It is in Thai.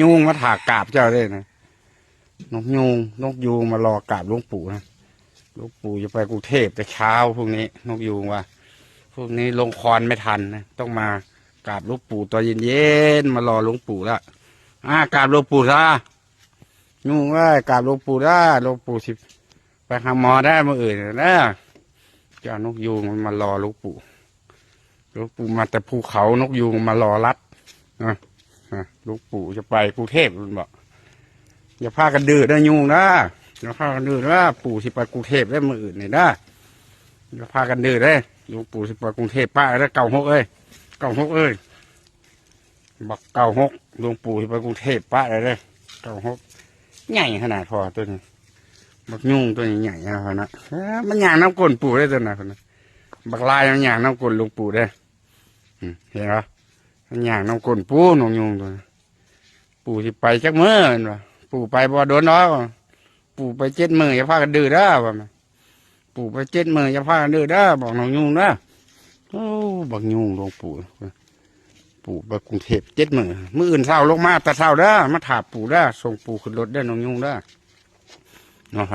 ยุงมาถากกาบเจ้าได้นะนกยูงมารอกราบหลวงปู่นะหลวงปู่จะไปกรุงเทพแต่เช้าพรุ่งนี้นกยูงว่าพวกนี้ลงคอนไม่ทันนะต้องมากราบหลวงปู่ตอนเย็นๆมารอหลวงปู่ละกราบหลวงปู่ซะยุงว่ากราบหลวงปู่ได้หลวงปู่สิไปหาหมอได้เมื่ออื่นนะเจ้านกยูงมันมารอหลวงปู่มาแต่ภูเขานกยูงมารอรัดนะหลวงปู่จะไปกรุงเทพมันบอกอย่าพากันดื้อนะยุงนะอย่าพากันดื้อนะปู่สิไปกรุงเทพได้เมื่ออื่นนี่นะอย่าพากันดื้อได้หลวงปู่สิไปกรุงเทพป้าแล้ว96บัก96หลวงปู่สิไปกรุงเทพป้าเลย96ใหญ่ขนาดพอตัวนี้บักยุงตัวนี้ใหญ่ขนาดมันย่างน้ำก้นปู่ได้ตัวไหนคนนั้นบักลายมันย่างน้ำก้นหลวงปู่ได้เห็นไหมมันย่างน้ำก้นปู่นงยุงตัวปู่สิไปจักมื้อเห็นปะปู่ไปบ่โดนน้อยปู่ไป7 มื้ออย่าพากันดื้อนะว่ามันปู่ไป7 มื้ออย่าพากันดื้อนะบอกน้องยุงนะโอ้บักยุงหลวงปู่ไปกรุงเทพ7 มื้ออื่นเช้าลงมาแต่เช้าเด้อมาถามปู่เด้อส่งปู่ขึ้นรถได้น้องยุงเด้อเนาะ